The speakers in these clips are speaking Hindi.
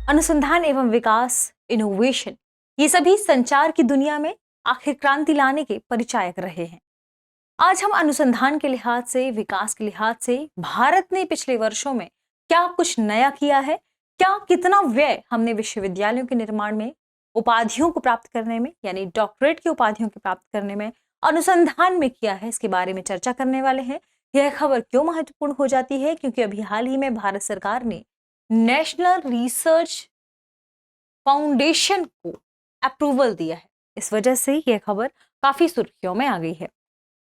अनुसंधान एवं विकास, इनोवेशन, ये सभी संचार की दुनिया में आखिर क्रांति लाने के परिचायक रहे हैं। आज हम अनुसंधान के लिहाज से, विकास के लिहाज से भारत ने पिछले वर्षों में क्या कुछ नया किया है, क्या कितना व्यय हमने विश्वविद्यालयों के निर्माण में, उपाधियों को प्राप्त करने में, यानी डॉक्टरेट की उपाधियों को प्राप्त करने में, अनुसंधान में किया है, इसके बारे में चर्चा करने वाले हैं। यह खबर क्यों महत्वपूर्ण हो जाती है? क्योंकि अभी हाल ही में भारत सरकार ने नेशनल रिसर्च फाउंडेशन को अप्रूवल दिया है। इस वजह से यह खबर काफी सुर्खियों में आ गई है।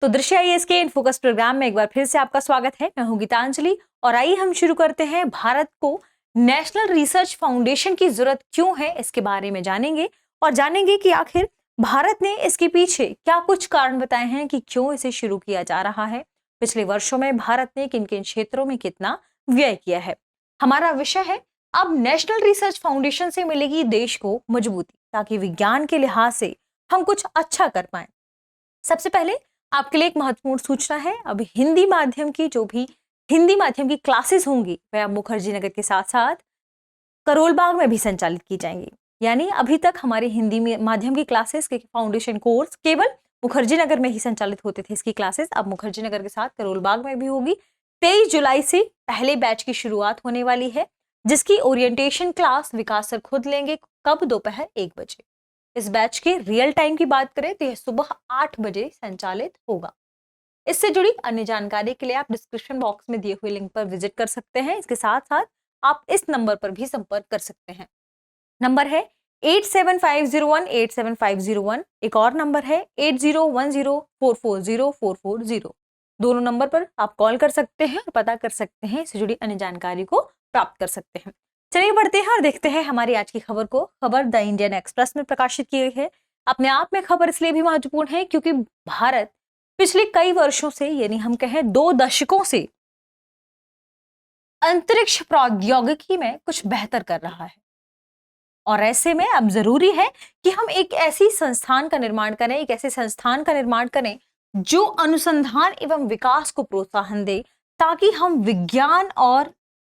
तो दृश्य आईएएस के इन फोकस प्रोग्राम में एक बार फिर से आपका स्वागत है। मैं हूं गीतांजलि और आइए हम शुरू करते हैं। भारत को नेशनल रिसर्च फाउंडेशन की जरूरत क्यों है, इसके बारे में जानेंगे और जानेंगे कि आखिर भारत ने इसके पीछे क्या कुछ कारण बताए हैं कि क्यों इसे शुरू किया जा रहा है। पिछले वर्षों में भारत ने किन किन क्षेत्रों में कितना व्यय किया है। हमारा विषय है अब नेशनल रिसर्च फाउंडेशन से मिलेगी देश को मजबूती, ताकि विज्ञान के लिहाज से हम कुछ अच्छा कर पाए। सबसे पहले आपके लिए एक महत्वपूर्ण सूचना है। अब हिंदी माध्यम की क्लासेस होंगी वह अब मुखर्जी नगर के साथ साथ करोलबाग में भी संचालित की जाएंगी। यानी अभी तक हमारे हिंदी माध्यम की क्लासेस के फाउंडेशन कोर्स केवल मुखर्जी नगर में ही संचालित होते थे। इसकी क्लासेस अब मुखर्जी नगर के साथ करोलबाग में भी होगी। 23 जुलाई से पहले बैच की शुरुआत होने वाली है, जिसकी ओरिएंटेशन क्लास विकास सर खुद लेंगे। कब? दोपहर 1 बजे। इस बैच के रियल टाइम की बात करें तो यह सुबह 8 बजे संचालित होगा। इससे जुड़ी अन्य जानकारी के लिए आप डिस्क्रिप्शन बॉक्स में दिए हुए लिंक पर विजिट कर सकते हैं। इसके साथ साथ आप इस नंबर पर भी संपर्क कर सकते हैं। नंबर है 8750187501। एक और नंबर है 8010440440। दोनों नंबर पर आप कॉल कर सकते हैं और पता कर सकते हैं, इससे जुड़ी अन्य जानकारी को प्राप्त कर सकते हैं। चलिए बढ़ते हैं और देखते हैं हमारी आज की खबर को। खबर द इंडियन एक्सप्रेस में प्रकाशित की गई है। अपने आप में खबर इसलिए भी महत्वपूर्ण है क्योंकि भारत पिछले कई वर्षों से, यानी हम कहें 2 दशकों से, अंतरिक्ष प्रौद्योगिकी में कुछ बेहतर कर रहा है। और ऐसे में अब जरूरी है कि हम एक ऐसे संस्थान का निर्माण करें जो अनुसंधान एवं विकास को प्रोत्साहन दे, ताकि हम विज्ञान और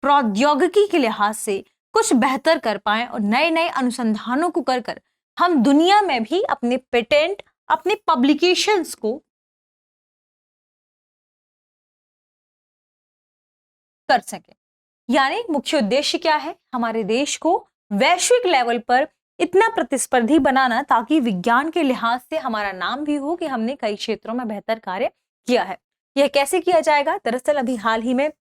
प्रौद्योगिकी के लिहाज से कुछ बेहतर कर पाएं और नए नए अनुसंधानों को कर हम दुनिया में भी अपने पेटेंट, अपने पब्लिकेशंस को कर सकें। यानी मुख्य उद्देश्य क्या है? हमारे देश को वैश्विक लेवल पर इतना प्रतिस्पर्धी बनाना, ताकि विज्ञान के लिहाज से हमारा नाम भी हो कि हमने कई क्षेत्रों में बेहतर कार्य किया है। यह कैसे किया जाएगा? दरअसल अभी हाल ही में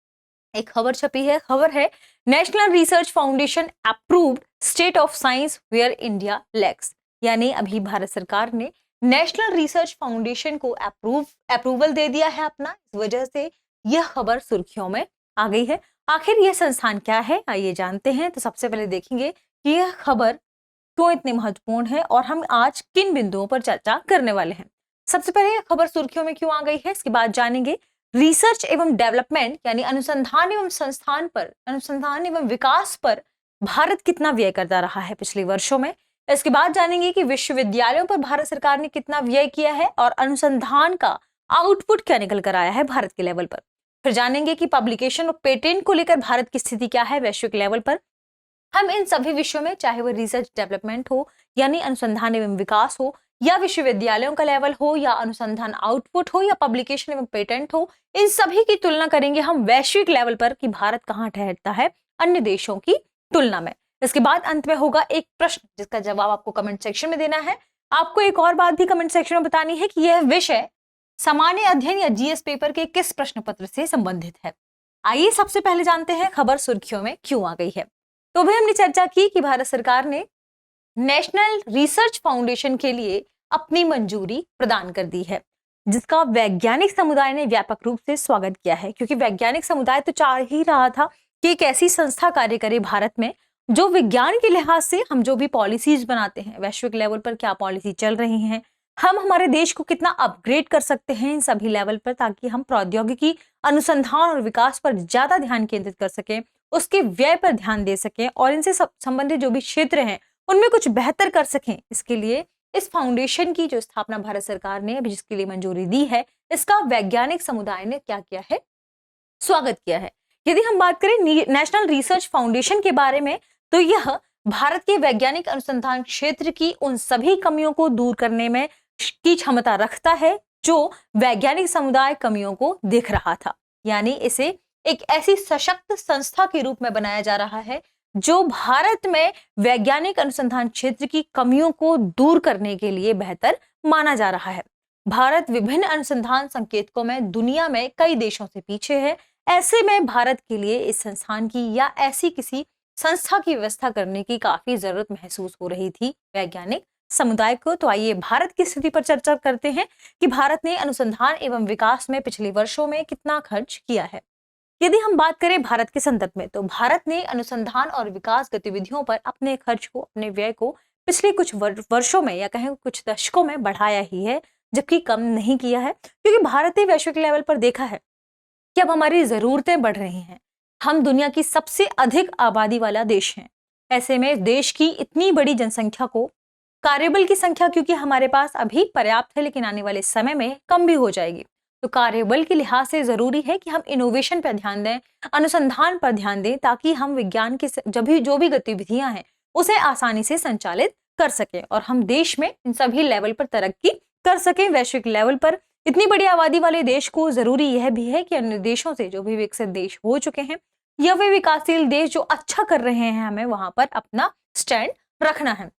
एक खबर छपी है। खबर है National Research Foundation approved state of science where India lacks. यानी अभी भारत सरकार ने नेशनल रिसर्च फाउंडेशन को अप्रूवल दे दिया है अपना। इस वजह से यह खबर सुर्खियों में आ गई है। आखिर यह संस्थान क्या है, आइए जानते हैं। तो सबसे पहले देखेंगे कि यह खबर क्यों इतनी महत्वपूर्ण है और हम आज किन बिंदुओं पर चर्चा करने वाले हैं। सबसे पहले यह खबर सुर्खियों में क्यों आ गई है, इसके बाद जानेंगे रिसर्च एवं डेवलपमेंट, यानी अनुसंधान एवं विकास पर भारत कितना व्यय करता रहा है पिछले वर्षों में। इसके बाद जानेंगे कि विश्वविद्यालयों पर भारत सरकार ने कितना व्यय किया है और अनुसंधान का आउटपुट क्या निकल कर आया है भारत के लेवल पर। फिर जानेंगे कि पब्लिकेशन और पेटेंट को लेकर भारत की स्थिति क्या है वैश्विक लेवल पर। हम इन सभी विषयों में, चाहे वह रिसर्च डेवलपमेंट हो, यानी अनुसंधान एवं विकास हो, या विश्वविद्यालयों का लेवल हो, या अनुसंधान आउटपुट हो, या पब्लिकेशन एवं पेटेंट हो, इन सभी की तुलना करेंगे हम वैश्विक लेवल पर कि भारत कहां ठहरता है अन्य देशों की तुलना में। इसके बाद अंत में होगा एक प्रश्न, जिसका जवाब आपको कमेंट सेक्शन में देना है। आपको एक और बात भी कमेंट सेक्शन में बतानी है कि यह विषय सामान्य अध्ययन या जीएस पेपर के किस प्रश्न पत्र से संबंधित है। आइए सबसे पहले जानते हैं खबर सुर्खियों में क्यों आ गई है। तो भी हमने चर्चा की कि भारत सरकार ने नेशनल रिसर्च फाउंडेशन के लिए अपनी मंजूरी प्रदान कर दी है, जिसका वैज्ञानिक समुदाय ने व्यापक रूप से स्वागत किया है। क्योंकि वैज्ञानिक समुदाय तो चाह ही रहा था कि एक ऐसी संस्था कार्य करे भारत में जो विज्ञान के लिहाज से हम जो भी पॉलिसीज बनाते हैं, वैश्विक लेवल पर क्या पॉलिसी चल रही हैं, हम हमारे देश को कितना अपग्रेड कर सकते हैं इन सभी लेवल पर, ताकि हम प्रौद्योगिकी, अनुसंधान और विकास पर ज्यादा ध्यान केंद्रित कर सकें, उसके व्यय पर ध्यान दे सकें और इनसे संबंधित जो भी क्षेत्र हैं उनमें कुछ बेहतर कर सकें। इसके लिए इस फाउंडेशन की जो स्थापना भारत सरकार ने अभी जिसके लिए मंजूरी दी है, इसका वैज्ञानिक समुदाय ने क्या किया है? स्वागत किया है। यदि हम बात करें नेशनल रिसर्च फाउंडेशन के बारे में, तो यह भारत के वैज्ञानिक अनुसंधान क्षेत्र की उन सभी कमियों को दूर करने में की क्षमता रखता है जो वैज्ञानिक समुदाय कमियों को देख रहा था। यानी इसे एक ऐसी सशक्त संस्था के रूप में बनाया जा रहा है जो भारत में वैज्ञानिक अनुसंधान क्षेत्र की कमियों को दूर करने के लिए बेहतर माना जा रहा है। भारत विभिन्न अनुसंधान संकेतकों में दुनिया में कई देशों से पीछे है। ऐसे में भारत के लिए इस संस्थान की या ऐसी किसी संस्था की व्यवस्था करने की काफी जरूरत महसूस हो रही थी वैज्ञानिक समुदाय को। तो आइए भारत की स्थिति पर चर्चा करते हैं कि भारत ने अनुसंधान एवं विकास में पिछले वर्षों में कितना खर्च किया है। यदि हम बात करें भारत के संदर्भ में, तो भारत ने अनुसंधान और विकास गतिविधियों पर अपने खर्च को, अपने व्यय को पिछले कुछ वर्षों में या कहें कुछ दशकों में बढ़ाया ही है, जबकि कम नहीं किया है। क्योंकि भारत ने वैश्विक लेवल पर देखा है कि अब हमारी जरूरतें बढ़ रही हैं। हम दुनिया की सबसे अधिक आबादी वाला देश हैं। ऐसे में देश की इतनी बड़ी जनसंख्या को कार्यबल की संख्या क्योंकि हमारे पास अभी पर्याप्त है, लेकिन आने वाले समय में कम भी हो जाएगी। तो कार्यबल के लिहाज से जरूरी है कि हम इनोवेशन पर ध्यान दें, अनुसंधान पर ध्यान दें, ताकि हम विज्ञान की जो भी गतिविधियां हैं उसे आसानी से संचालित कर सकें और हम देश में इन सभी लेवल पर तरक्की कर सकें। वैश्विक लेवल पर इतनी बड़ी आबादी वाले देश को जरूरी यह भी है कि अन्य देशों से, जो भी विकसित देश हो चुके हैं या वे विकासशील देश जो अच्छा कर रहे हैं, हमें वहां पर अपना स्टैंड रखना है।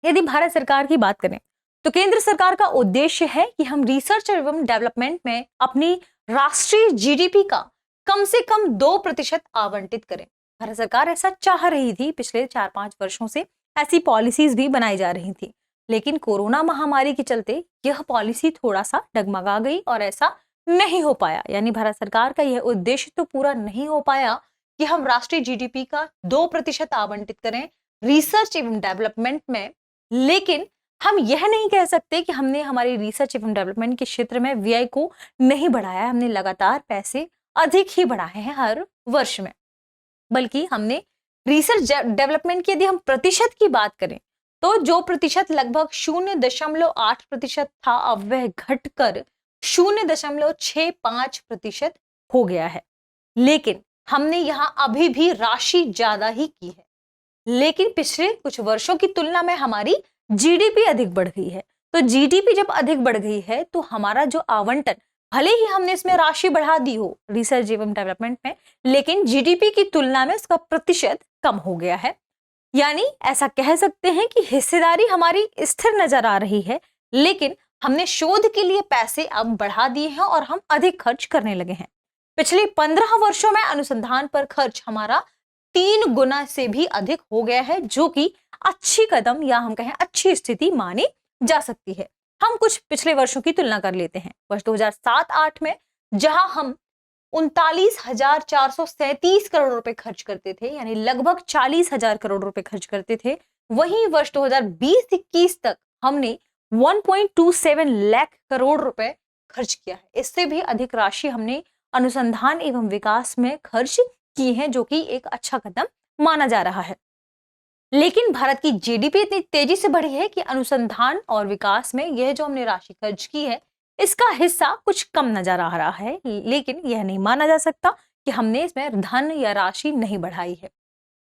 यदि भारत सरकार की बात करें तो केंद्र सरकार का उद्देश्य है कि हम रिसर्च एवं डेवलपमेंट में अपनी राष्ट्रीय जीडीपी का कम से कम 2% आवंटित करें। भारत सरकार ऐसा चाह रही थी, पिछले 4-5 वर्षों से ऐसी पॉलिसीज भी बनाई जा रही थी, लेकिन कोरोना महामारी के चलते यह पॉलिसी थोड़ा सा डगमगा गई और ऐसा नहीं हो पाया। यानी भारत सरकार का यह उद्देश्य तो पूरा नहीं हो पाया कि हम राष्ट्रीय जीडीपी का 2% आवंटित करें रिसर्च एवं डेवलपमेंट में। लेकिन हम यह नहीं कह सकते कि हमने हमारी रिसर्च एवं डेवलपमेंट के क्षेत्र में व्यय को नहीं बढ़ाया। हमने लगातार पैसे अधिक ही बढ़ाए हैं हर वर्ष में, बल्कि हमने रिसर्च डेवलपमेंट की यदि हम प्रतिशत की बात करें तो जो प्रतिशत लगभग 0.8% था, अब वह घटकर 0.65% हो गया है। लेकिन हमने यहां अभी भी राशि ज्यादा ही की है, लेकिन पिछले कुछ वर्षों की तुलना में हमारी जीडीपी अधिक बढ़ गई है। तो जीडीपी जब अधिक बढ़ गई है तो हमारा जो आवंटन, भले ही हमने इसमें राशि बढ़ा दी हो रिसर्च एवं डेवलपमेंट में, लेकिन जीडीपी की तुलना में उसका प्रतिशत कम हो गया है। यानी ऐसा कह सकते हैं कि हिस्सेदारी हमारी स्थिर नजर आ रही है, लेकिन हमने शोध के लिए पैसे अब बढ़ा दिए हैं और हम अधिक खर्च करने लगे हैं। पिछले 15 वर्षों में अनुसंधान पर खर्च हमारा 3 गुना से भी अधिक हो गया है, जो कि अच्छी कदम या हम कहें अच्छी स्थिति मानी जा सकती है। हम कुछ पिछले वर्षों की तुलना कर लेते हैं। वर्ष 2007-8 में जहां हम 39,437 करोड़ रुपए खर्च करते थे, यानी लगभग 40,000 करोड़ रुपए खर्च करते थे, वहीं वर्ष 2020-21 तक हमने 1.27 लाख करोड़ रुपए खर्च किया है। इससे भी अधिक राशि हमने अनुसंधान एवं विकास में खर्च की है, जो कि एक अच्छा कदम माना जा रहा है। लेकिन भारत की जीडीपी इतनी तेजी से बढ़ी है कि अनुसंधान और विकास में यह जो हमने राशि खर्च की है, इसका हिस्सा कुछ कम नजर आ रहा है। लेकिन यह नहीं माना जा सकता कि हमने इसमें धन या राशि नहीं बढ़ाई है।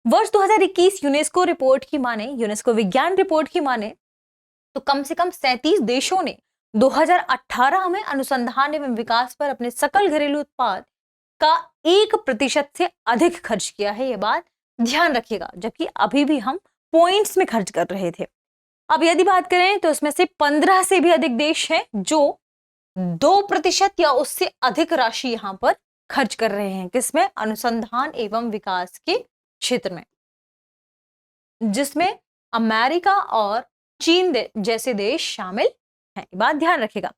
वर्ष 2021 यूनेस्को रिपोर्ट की माने, यूनेस्को विज्ञान रिपोर्ट की माने तो कम से कम 37 देशों ने 2018 में अनुसंधान एवं विकास पर अपने सकल घरेलू उत्पाद का 1% से अधिक खर्च किया है। यह बात ध्यान रखिएगा, जबकि अभी भी हम पॉइंट्स में खर्च कर रहे थे। अब यदि बात करें तो इसमें से 15 से भी अधिक देश हैं जो 2% या उससे अधिक राशि यहां पर खर्च कर रहे हैं। किसमें? अनुसंधान एवं विकास के क्षेत्र में, जिसमें अमेरिका और चीन जैसे देश शामिल हैं। बात ध्यान रखिएगा।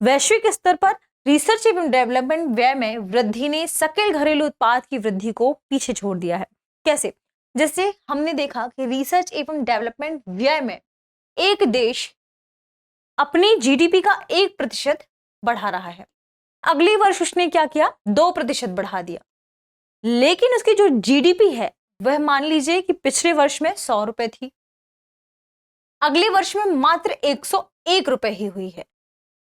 वैश्विक स्तर पर रिसर्च एवं डेवलपमेंट व्यय में वृद्धि ने सकल घरेलू उत्पाद की वृद्धि को पीछे छोड़ दिया है। कैसे? जैसे हमने देखा कि रिसर्च एवं डेवलपमेंट व्यय में एक देश अपनी जीडीपी का 1% बढ़ा रहा है, अगले वर्ष उसने क्या किया? 2% बढ़ा दिया, लेकिन उसकी जो जीडीपी है वह मान लीजिए कि पिछले वर्ष में 100 रुपए थी, अगले वर्ष में मात्र 101 रुपए ही हुई है।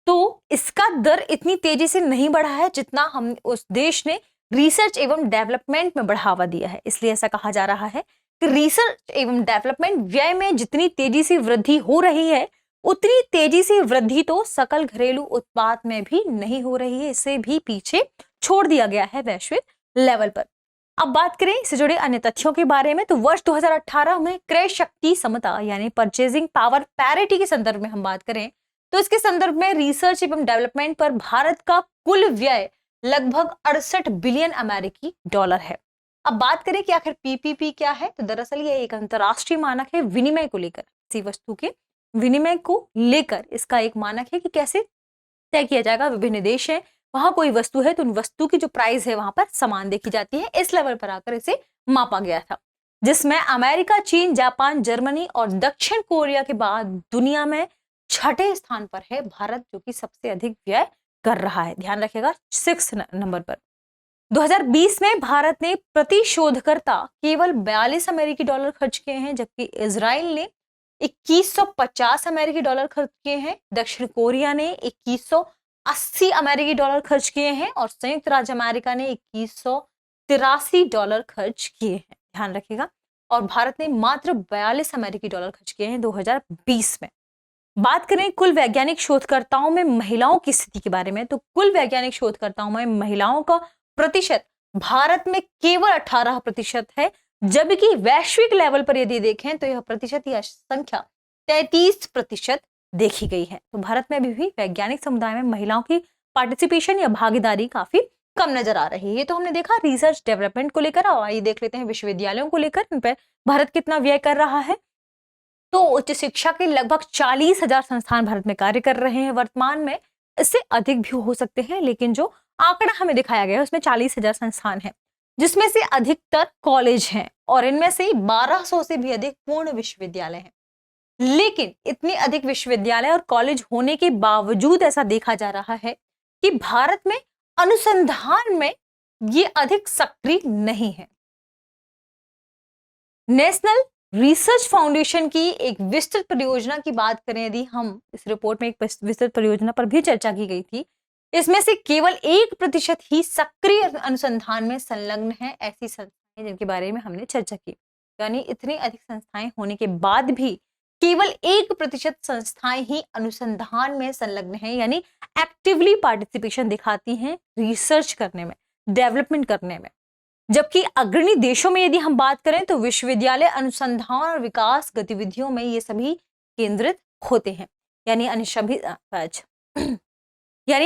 तो इसका दर इतनी तेजी से नहीं बढ़ा है जितना हम उस देश ने रिसर्च एवं डेवलपमेंट में बढ़ावा दिया है। इसलिए ऐसा कहा जा रहा है रिसर्च एवं डेवलपमेंट व्यय में जितनी तेजी से वृद्धि हो रही है, उतनी तेजी से वृद्धि तो सकल घरेलू उत्पाद में भी नहीं हो रही है। इसे भी पीछे छोड़ दिया गया है वैश्विक लेवल पर। अब बात करें इससे जुड़े अन्य तथ्यों के बारे में, तो वर्ष 2018 में क्रय शक्ति समता यानी परचेजिंग पावर पैरिटी के संदर्भ में हम बात करें तो इसके संदर्भ में रिसर्च एवं डेवलपमेंट पर भारत का कुल व्यय लगभग 68 बिलियन अमेरिकी डॉलर है। अब बात करें कि आखिर पीपीपी क्या है, तो दरअसल ये एक अंतरराष्ट्रीय मानक है विनिमय को लेकर, किसी वस्तु के विनिमय को लेकर इसका एक मानक है कि कैसे तय किया जाएगा। विभिन्न देश है, वहां कोई वस्तु है तो उन वस्तु की जो प्राइस है वहां पर समान देखी जाती है। इस लेवल पर आकर इसे मापा गया था, जिसमें अमेरिका, चीन, जापान, जर्मनी और दक्षिण कोरिया के बाद दुनिया में छठे स्थान पर है भारत, जो कि सबसे अधिक व्यय कर रहा है। ध्यान रखिएगा 6 नंबर पर। 2020 में भारत ने प्रति शोधकर्ता केवल 42 अमेरिकी डॉलर खर्च किए हैं, जबकि इजराइल ने 2150 अमेरिकी डॉलर खर्च किए हैं, दक्षिण कोरिया ने 2180 अमेरिकी डॉलर खर्च किए हैं और संयुक्त राज्य अमेरिका ने 2183 डॉलर खर्च किए हैं। ध्यान रखिएगा। और भारत ने मात्र 42 अमेरिकी डॉलर खर्च किए हैं 2020 में। बात करें कुल वैज्ञानिक शोधकर्ताओं में महिलाओं की स्थिति के बारे में, तो कुल वैज्ञानिक शोधकर्ताओं में महिलाओं का प्रतिशत भारत में केवल 18% है, जबकि वैश्विक लेवल पर यदि देखें तो यह प्रतिशत या संख्या 33% देखी गई है। तो भारत में अभी भी वैज्ञानिक समुदाय में महिलाओं की पार्टिसिपेशन या भागीदारी काफी कम नजर आ रही है। ये तो हमने देखा रिसर्च डेवलपमेंट को लेकर। और आइए देख लेते हैं विश्वविद्यालयों को लेकर, इन पर भारत कितना व्यय कर रहा है। तो उच्च शिक्षा के लगभग 40,000 संस्थान भारत में कार्य कर रहे हैं वर्तमान में। इससे अधिक भी हो सकते हैं, लेकिन जो आंकड़ा हमें दिखाया गया है उसमें 40,000 संस्थान हैं, जिसमें से अधिकतर कॉलेज हैं और इनमें से 1200 से भी अधिक पूर्ण विश्वविद्यालय हैं। लेकिन इतने अधिक विश्वविद्यालय और कॉलेज होने के बावजूद ऐसा देखा जा रहा है कि भारत में अनुसंधान में ये अधिक सक्रिय नहीं है। नेशनल रिसर्च फाउंडेशन की एक विस्तृत परियोजना की बात करें यदि हम, इस रिपोर्ट में एक विस्तृत परियोजना पर भी चर्चा की गई थी, इसमें से केवल 1% ही सक्रिय अनुसंधान में संलग्न है। ऐसी संस्थाएं जिनके बारे में हमने चर्चा की, यानी इतनी अधिक संस्थाएं होने के बाद भी केवल 1% संस्थाएं ही अनुसंधान में संलग्न है, यानी एक्टिवली पार्टिसिपेशन दिखाती हैं रिसर्च करने में, डेवलपमेंट करने में। जबकि अग्रणी देशों में यदि हम बात करें तो विश्वविद्यालय अनुसंधान और विकास गतिविधियों में ये सभी केंद्रित होते हैं। यानी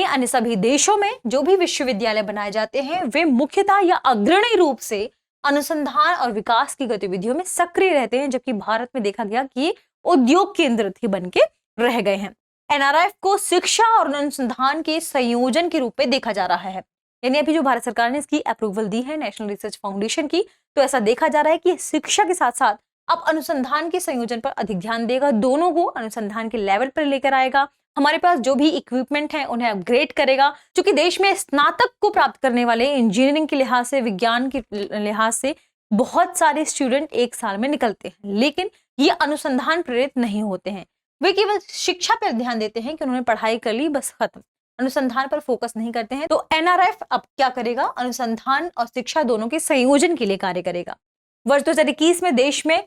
अन्य सभी देशों में जो भी विश्वविद्यालय बनाए जाते हैं वे मुख्यतः या अग्रणी रूप से अनुसंधान और विकास की गतिविधियों में सक्रिय रहते हैं, जबकि भारत में देखा गया कि उद्योग केंद्रित ही बन के रह गए हैं। एनआरएफ को शिक्षा और अनुसंधान के संयोजन के रूप में देखा जा रहा है। यानी अभी जो भारत सरकार ने इसकी अप्रूवल दी है नेशनल रिसर्च फाउंडेशन की, तो ऐसा देखा जा रहा है कि शिक्षा के साथ साथ अब अनुसंधान के संयोजन पर अधिक ध्यान देगा, दोनों को अनुसंधान के लेवल पर लेकर आएगा। हमारे पास जो भी इक्विपमेंट है उन्हें अपग्रेड करेगा, क्योंकि देश में स्नातक को प्राप्त करने वाले इंजीनियरिंग के लिहाज से, विज्ञान के लिहाज से बहुत सारे स्टूडेंट एक साल में निकलते हैं, लेकिन ये अनुसंधान प्रेरित नहीं होते हैं। वे केवल शिक्षा पर ध्यान देते हैं कि उन्होंने पढ़ाई कर ली, बस खत्म, अनुसंधान पर फोकस नहीं करते हैं। तो एनआरएफ अब क्या करेगा, अनुसंधान और शिक्षा दोनों के संयोजन के लिए कार्य करेगा। वर्ष 2021 में देश में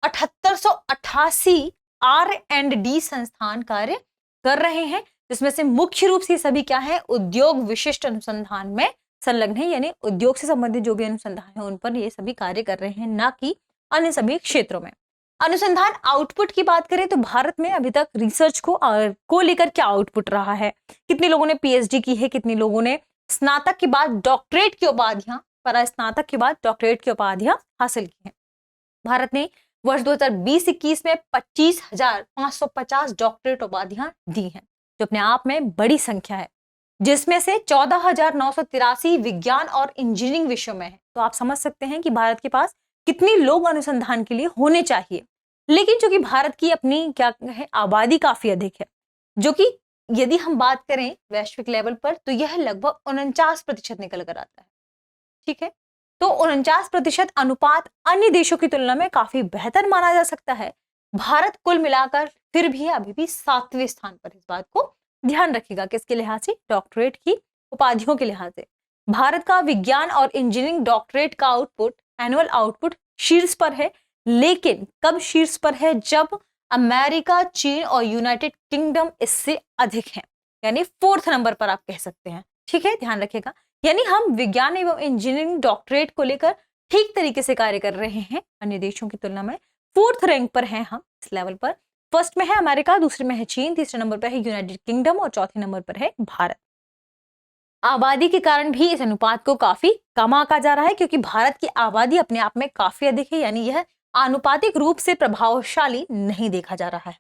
7888 R&D संस्थान कार्य कर रहे हैं, जिसमें से मुख्य रूप से सभी क्या है, उद्योग विशिष्ट अनुसंधान में संलग्न है, यानी उद्योग से संबंधित जो भी अनुसंधान है उन पर ये सभी कार्य कर रहे हैं, ना कि अन्य सभी क्षेत्रों में। अनुसंधान आउटपुट की बात करें तो भारत में अभी तक रिसर्च को लेकर क्या आउटपुट रहा है, कितने लोगों ने पीएचडी की है, कितने लोगों ने स्नातक के बाद डॉक्टरेट की उपाधियां, परास्नातक के बाद डॉक्टरेट की उपाधियां हासिल की हैं। भारत ने वर्ष 2020-21 में 25,550 डॉक्टरेट उपाधियां दी हैं, जो अपने आप में बड़ी संख्या है, जिसमें से 14,983 विज्ञान और इंजीनियरिंग विषयों में है। तो आप समझ सकते हैं कि भारत के पास कितने लोग अनुसंधान के लिए होने चाहिए। लेकिन जो कि भारत की अपनी क्या है, आबादी काफी अधिक है, जो कि यदि हम बात करें वैश्विक लेवल पर तो यह लगभग 49% निकल कर आता है। ठीक है, तो 49% अनुपात अन्य देशों की तुलना में काफी बेहतर माना जा सकता है। भारत कुल मिलाकर फिर भी अभी भी 7वें स्थान पर, इस बात को ध्यान रखिएगा, किसके लिहाज से, डॉक्टरेट की उपाधियों के लिहाज से। भारत का विज्ञान और इंजीनियरिंग डॉक्टरेट का आउटपुट, एनुअल आउटपुट शीर्ष पर है, लेकिन कब शीर्ष पर है? जब अमेरिका, चीन और यूनाइटेड किंगडम इससे अधिक है, यानी 4th नंबर पर आप कह सकते हैं। ठीक है, ध्यान रखिएगा। यानी हम विज्ञान एवं इंजीनियरिंग डॉक्टरेट को लेकर ठीक तरीके से कार्य कर रहे हैं। अन्य देशों की तुलना में 4th रैंक पर हैं हम इस लेवल पर। फर्स्ट में है अमेरिका, दूसरे में है चीन, तीसरे नंबर पर है यूनाइटेड किंगडम और चौथे नंबर पर है भारत। आबादी के कारण भी इस अनुपात को काफी कम आंका जा रहा है, क्योंकि भारत की आबादी अपने आप में काफी अधिक है, यानी यह आनुपातिक रूप से प्रभावशाली नहीं देखा जा रहा है।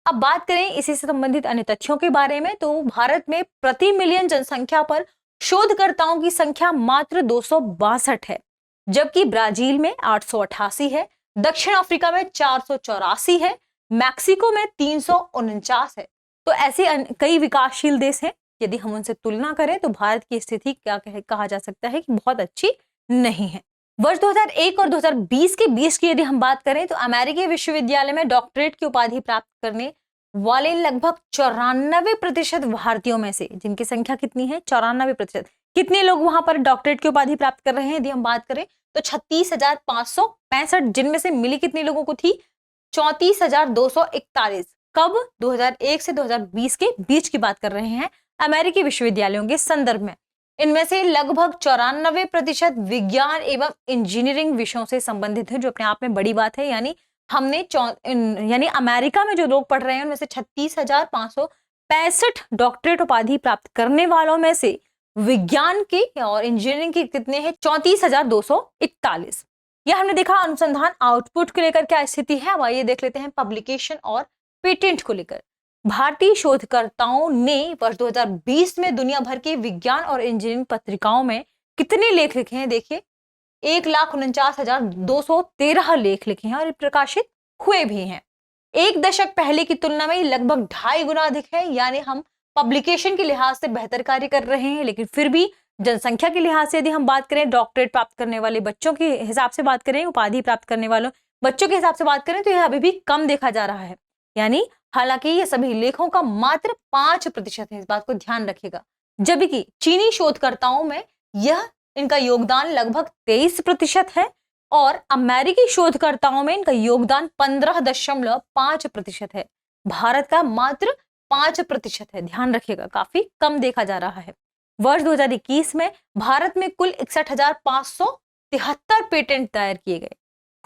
अब बात करें इसी से संबंधित अन्य तथ्यों के बारे में, तो भारत में प्रति मिलियन जनसंख्या पर शोधकर्ताओं की संख्या मात्र 262 है, जबकि ब्राजील में 888 है, दक्षिण अफ्रीका में 484 है, मैक्सिको में 349 है। तो ऐसे कई विकासशील देश हैं, यदि हम उनसे तुलना करें तो भारत की स्थिति क्या कहा जा सकता है कि बहुत अच्छी नहीं है। वर्ष 2001 और 2020 के बीच की यदि हम बात करें तो अमेरिकी विश्वविद्यालय में डॉक्टरेट की उपाधि प्राप्त करने वाले लगभग 94% भारतीयों में से, जिनकी संख्या कितनी है? 94%। कितने लोग वहां पर डॉक्टरेट की उपाधि प्राप्त कर रहे हैं यदि हम बात करें तो 36,565, जिनमें से मिली कितने लोगों को थी? 34,241। कब? 2001 से 2020 के बीच की बात कर रहे हैं अमेरिकी विश्वविद्यालयों के संदर्भ में। इनमें से लगभग 94% विज्ञान एवं इंजीनियरिंग विषयों से संबंधित है, जो अपने आप में बड़ी बात है। यानी हमने यानी अमेरिका में जो लोग पढ़ रहे हैं उनमें से 36,565 डॉक्टरेट उपाधि प्राप्त करने वालों में से विज्ञान की और इंजीनियरिंग की कितने हैं? 34,241। यह हमने देखा अनुसंधान आउटपुट को लेकर क्या स्थिति है। अब आइए देख लेते हैं पब्लिकेशन और पेटेंट को लेकर। भारतीय शोधकर्ताओं ने वर्ष 2020 में दुनिया भर के विज्ञान और इंजीनियरिंग पत्रिकाओं में कितने लेख लिखे हैं? देखिए 1,49,213 लेख लिखे हैं और प्रकाशित हुए भी हैं। एक दशक पहले की तुलना में लगभग 2.5 गुना अधिक है। यानी हम पब्लिकेशन के लिहाज से बेहतर कार्य कर रहे हैं, लेकिन फिर भी जनसंख्या के लिहाज से यदि हम बात करें, डॉक्टरेट प्राप्त करने वाले बच्चों के हिसाब से बात करें, उपाधि प्राप्त करने वालों बच्चों के हिसाब से बात करें तो यह अभी भी कम देखा जा रहा है। यानी हालांकि ये सभी लेखों का मात्र 5% है, इस बात को ध्यान रखिएगा। जबकि चीनी शोधकर्ताओं में यह इनका योगदान लगभग 23% है और अमेरिकी शोधकर्ताओं में इनका योगदान 15.5% है। भारत का मात्र 5% है, ध्यान रखिएगा, काफी कम देखा जा रहा है। वर्ष 2021 में भारत में कुल 61,573 पेटेंट दायर किए गए।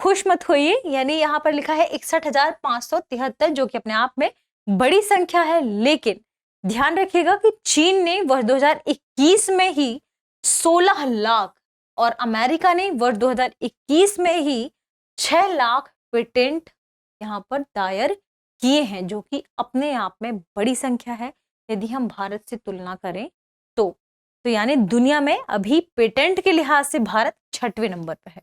खुश मत होइए, यानी यहाँ पर लिखा है 61,573, जो कि अपने आप में बड़ी संख्या है, लेकिन ध्यान रखिएगा कि चीन ने वर्ष 2021 में ही 16 लाख और अमेरिका ने वर्ष 2021 में ही 6 लाख पेटेंट यहाँ पर दायर किए हैं, जो कि अपने आप में बड़ी संख्या है यदि हम भारत से तुलना करें तो यानी दुनिया में अभी पेटेंट के लिहाज से भारत 6वें नंबर पर है।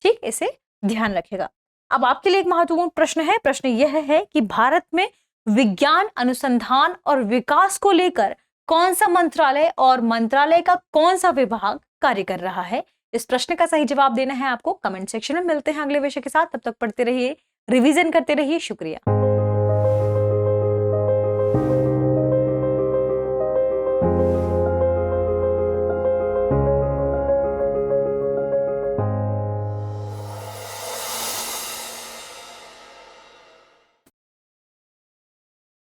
ठीक, इसे ध्यान रखेगा। अब आपके लिए एक महत्वपूर्ण प्रश्न है। प्रश्न यह है कि भारत में विज्ञान अनुसंधान और विकास को लेकर कौन सा मंत्रालय और मंत्रालय का कौन सा विभाग कार्य कर रहा है? इस प्रश्न का सही जवाब देना है आपको कमेंट सेक्शन में। मिलते हैं अगले विषय के साथ, तब तक पढ़ते रहिए, रिवीजन करते रहिए। शुक्रिया।